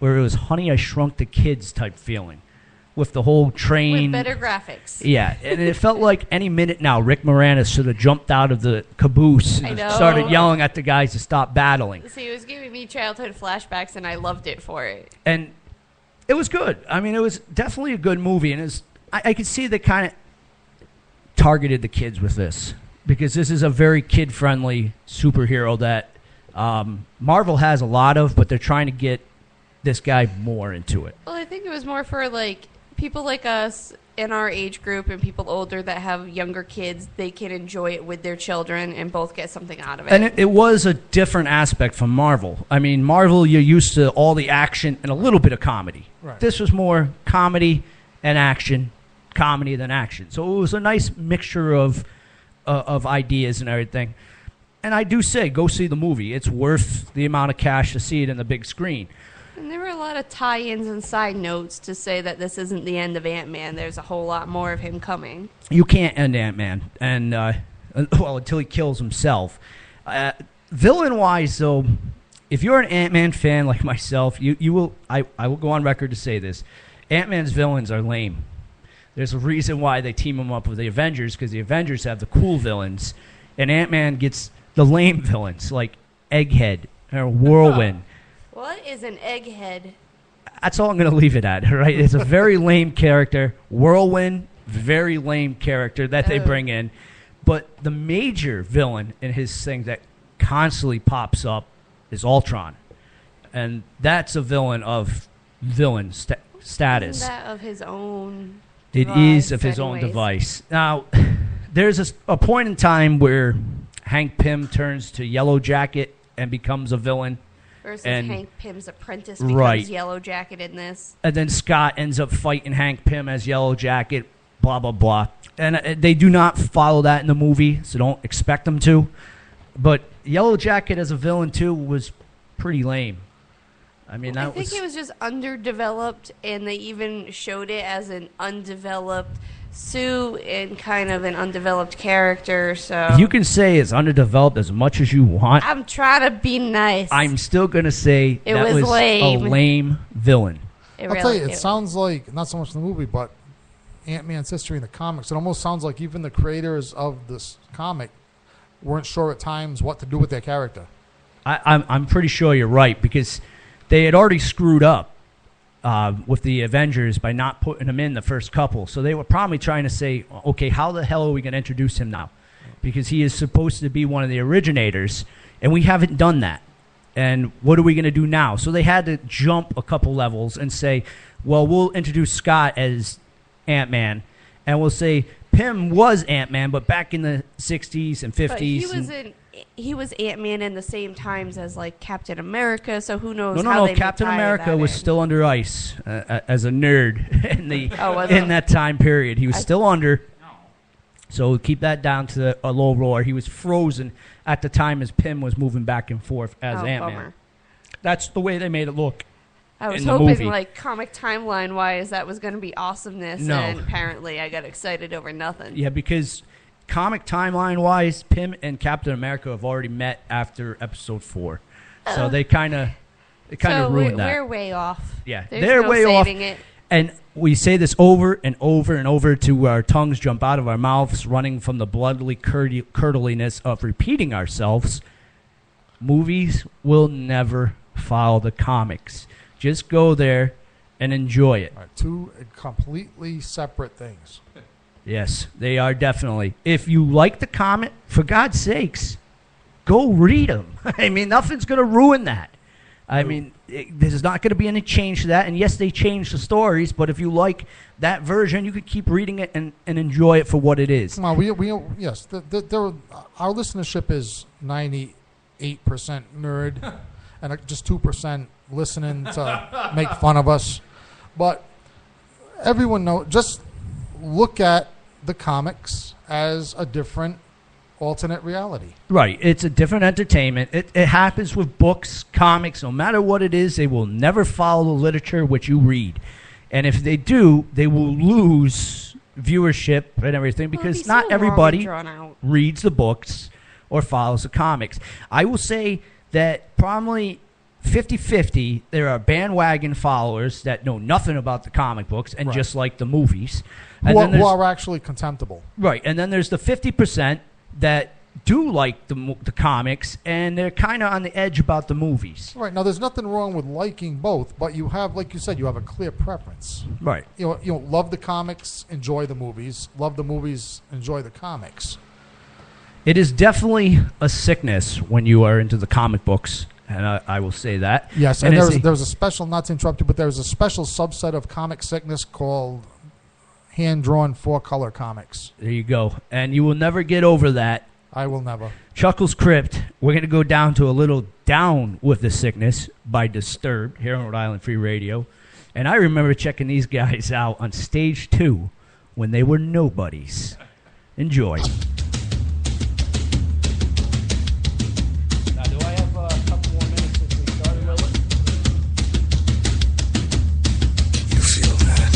where it was Honey, I Shrunk the Kids type feeling with the whole train. With better graphics. Yeah, and it felt like any minute now Rick Moranis should have jumped out of the caboose and started yelling at the guys to stop battling. See, it was giving me childhood flashbacks, and I loved it for it. And it was good. I mean, it was definitely a good movie, and I could see they kind of targeted the kids with this because this is a very kid-friendly superhero that Marvel has a lot of, but they're trying to get this guy more into it. Well, I think it was more for like people like us in our age group and people older that have younger kids. They can enjoy it with their children and both get something out of it. And it was a different aspect from Marvel. I mean, Marvel, you're used to all the action and a little bit of comedy. Right. This was more comedy and action, comedy than action. So it was a nice mixture of ideas and everything. And I do say, go see the movie. It's worth the amount of cash to see it in the big screen. And there were a lot of tie-ins and side notes to say that this isn't the end of Ant-Man. There's a whole lot more of him coming. You can't end Ant-Man, and well, until he kills himself. Villain-wise, though, if you're an Ant-Man fan like myself, you will. I will go on record to say this: Ant-Man's villains are lame. There's a reason why they team him up with the Avengers, because the Avengers have the cool villains, and Ant-Man gets the lame villains like Egghead or Whirlwind. What is an egghead? That's all I'm going to leave it at, right? It's a very lame character. Whirlwind, very lame character that they bring in. But the major villain in his thing that constantly pops up is Ultron. And that's a villain of villain status. Isn't that of his own It is of his own device. Now, there's a point in time where Hank Pym turns to Yellow Jacket and becomes a villain. Versus Hank Pym's apprentice becomes Yellow Jacket in this. And then Scott ends up fighting Hank Pym as Yellow Jacket, blah, blah, blah. And they do not follow that in the movie, so don't expect them to. But Yellow Jacket as a villain, too, was pretty lame. I mean, I think it was just underdeveloped, and they even showed it as an undeveloped Sue and kind of an undeveloped character, so... You can say it's underdeveloped as much as you want. I'm trying to be nice. I'm still going to say it that was lame. A lame villain. I'll tell you, it sounds like, not so much in the movie, but Ant-Man's history in the comics, it almost sounds like even the creators of this comic weren't sure at times what to do with their character. I'm pretty sure you're right, because they had already screwed up with the Avengers by not putting him in the first couple. So they were probably trying to say, okay, how the hell are we going to introduce him now? Because he is supposed to be one of the originators, and we haven't done that. And what are we going to do now? So they had to jump a couple levels and say, well, we'll introduce Scott as Ant-Man, and we'll say Pym was Ant-Man, but back in the 60s and 50s. But he was Ant-Man in the same times as like Captain America, so who knows No, Captain America was still under ice as a nerd in that time period. He was still under. So keep that down to a low roar. He was frozen at the time as Pym was moving back and forth as Ant-Man. Bummer. That's the way they made it look. I was in the hoping, movie. like, comic timeline-wise, that was going to be awesomeness, No. and apparently I got excited over nothing. Yeah, because comic timeline-wise, Pym and Captain America have already met after Episode 4. So they kind of ruined that. We're way off. Yeah, There's they're no way off. saving it. And we say this over and over and over till our tongues jump out of our mouths, running from the bloodily curdliness of repeating ourselves. Movies will never follow the comics. Just go there and enjoy it. Right, two completely separate things. Yes, they are definitely. If you like the comic, for God's sakes, go read them. I mean, nothing's going to ruin that. I mean, there's not going to be any change to that. And yes, they changed the stories, but if you like that version, you could keep reading it and enjoy it for what it is. Well, yes, our listenership is 98% nerd and just 2% listening to make fun of us. But everyone knows, just look at the comics as a different alternate reality. Right. It's a different entertainment. It happens with books, comics, no matter what it is, they will never follow the literature which you read. And if they do, they will lose viewership and everything because not everybody reads the books or follows the comics. I will say that probably 50-50, there are bandwagon followers that know nothing about the comic books and Right. just like the movies. And then Who there's, are actually contemptible. right, and then there's the 50% that do like the comics, and they're kind of on the edge about the movies. Right. Now, there's nothing wrong with liking both, but you have, like you said, you have a clear preference. Right. You know, love the comics, enjoy the movies. Love the movies, enjoy the comics. It is definitely a sickness when you are into the comic books, and I will say that. Yes, and it's there was a special, not to interrupt you, but there was a special subset of comic sickness called hand-drawn 4-color comics. There you go. And you will never get over that. I will never. Chuckles Crypt, we're going to go down to a little Down with the Sickness by Disturbed here on Rhode Island Free Radio. And I remember checking these guys out on Stage 2 when they were nobodies. Enjoy. Now, do I have a couple more minutes since we started with it? You feel that?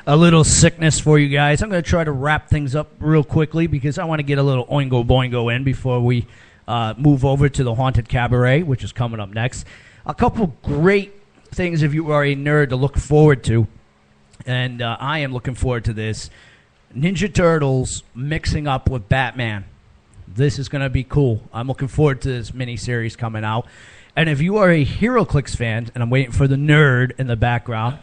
A little sickness for you guys. I'm going to try to wrap things up real quickly because I want to get a little oingo boingo in before we move over to the Haunted Cabaret, which is coming up next. A couple great things if you are a nerd to look forward to, and I am looking forward to this. Ninja Turtles mixing up with Batman. This is going to be cool. I'm looking forward to this miniseries coming out. And if you are a HeroClix fan, and I'm waiting for the nerd in the background,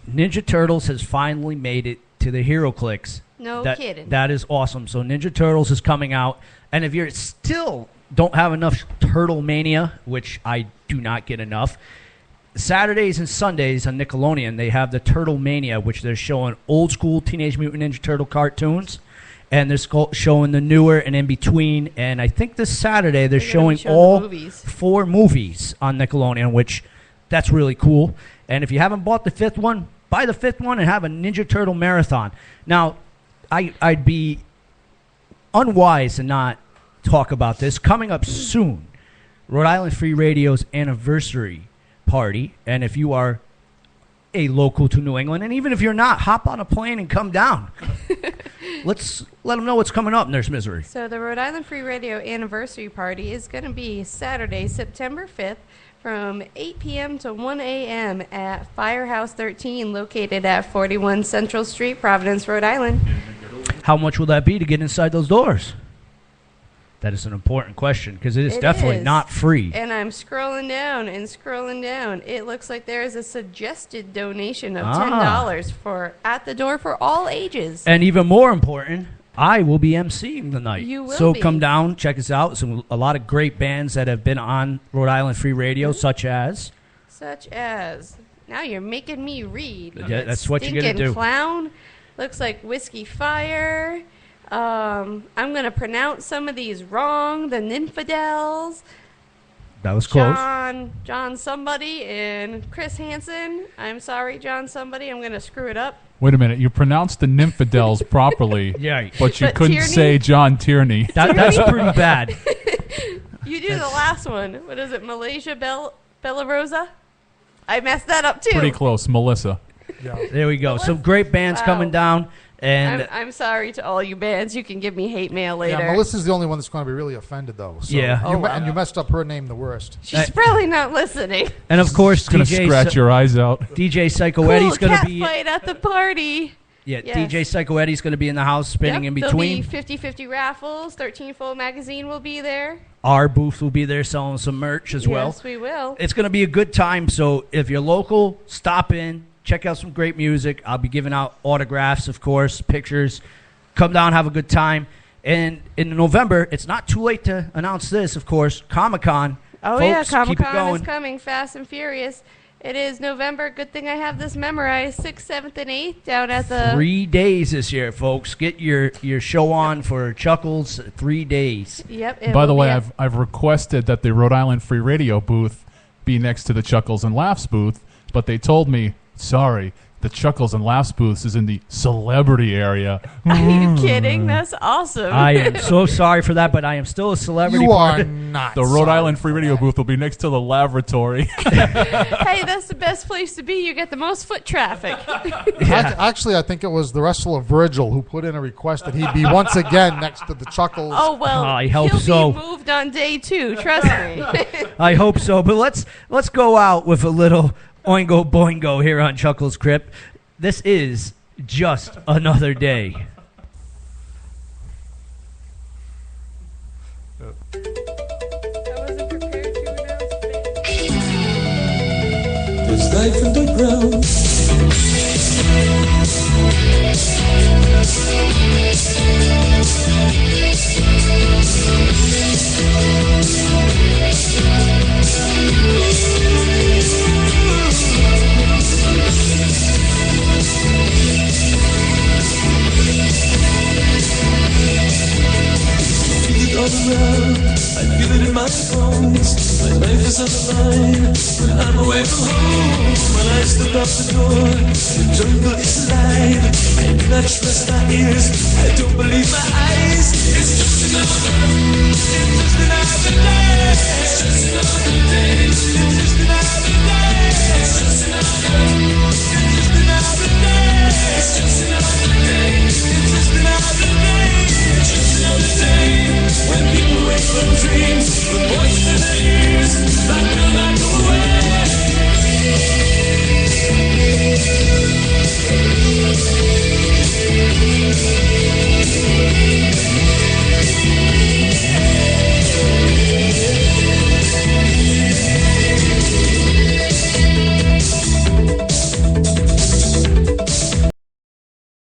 Ninja Turtles has finally made it to the HeroClix. No kidding. That is awesome. So Ninja Turtles is coming out. And if you're still don't have enough Turtle Mania, which I do not get enough, Saturdays and Sundays on Nickelodeon, they have the Turtle Mania, which they're showing old school Teenage Mutant Ninja Turtle cartoons. And they're showing the newer and in between. And I think this Saturday they're showing showing all the movies. 4 movies on Nickelodeon, which that's really cool. And if you haven't bought the 5th one, buy the 5th one and have a Ninja Turtle marathon. Now, I'd be unwise to not talk about this. Coming up soon, Rhode Island Free Radio's anniversary party. And if you are a local to New England, and even if you're not, hop on a plane and come down. Let's let them know what's coming up, Nurse Misery. So the Rhode Island Free Radio anniversary party is going to be Saturday, September 5th from 8 p.m. to 1 a.m. at Firehouse 13, located at 41 Central Street, Providence, Rhode Island. How much will that be to get inside those doors? That is an important question because it is It definitely is. not free. And I'm scrolling down and scrolling down. It looks like there is a suggested donation of Ah. $10 for at the door for all ages. And even more important, I will be emceeing the night. You will so be. come down, check us out. A lot of great bands that have been on Rhode Island Free Radio, such as Such as, now you're making me read. Yeah, that's what you're gonna Stinkin' do. Clown. Looks like Whiskey Fire. I'm going to pronounce some of these wrong. The Nymphadels. that was close. John somebody and Chris Hansen. I'm sorry, John somebody. I'm going to screw it up. Wait a minute. You pronounced the Nymphadels properly, Yeah, but you But couldn't Tierney? say John Tierney. that's pretty bad. You do the last one. What is it? Malaysia Bella Rosa? I messed that up too. Pretty close, Melissa. Yeah. There we go. Some great bands Wow. coming down, and I'm sorry to all you bands. You can give me hate mail later. Yeah, Melissa's the only one that's going to be really offended, though. So Yeah. Oh, wow. And you messed up her name the worst. She's probably not listening. and of course It's gonna DJ scratch your eyes out. DJ Psycho Cool Eddie's going cat to be fight at the party. yes. Yes. DJ Psycho Eddie's going to be in the house spinning in between. There'll be 50-50 raffles. 13 Fold magazine will be there. Our booth will be there selling some merch as well. Yes, we will. It's going to be a good time. So if you're local, stop in, check out some great music. I'll be giving out autographs, of course, pictures. Come down, have a good time. And in November, it's not too late to announce this, of course, Comic-Con. Oh, Folks, yeah, keep it Comic-Con going. is coming fast and furious. It is November. Good thing I have this memorized. 6th, 7th, and 8th down at the... 3 days this year, folks. Get your show on for Chuckles. 3 days. Yep. it By the will way, be I've requested that the Rhode Island Free Radio booth be next to the Chuckles and Laughs booth, but they told me, sorry, the Chuckles and Laughs booth is in the celebrity area. Are you kidding? That's awesome. I am so sorry for that, but I am still a celebrity. You part are of- not. The Rhode sorry Island Free for Radio that. booth will be next to the lavatory. Hey, that's the best place to be. You get the most foot traffic. Actually, I think it was the wrestler Virgil who put in a request that he be once again next to the Chuckles. Oh, well, I hope he'll so. be moved on day 2. Trust me. I hope so. But let's go out with a little oingo boingo here on Chuckles Crypt. This is just another day. I wasn't prepared to announce it. There's life underground. Feel it all around. I feel it in my bones. My life is on the line when I'm away from home. When I step out the door, the jungle is alive. I do not trust my ears. I don't believe my eyes. It's just another. It's just another day. It's just another day. It's just another day. It's just another. It's just another day.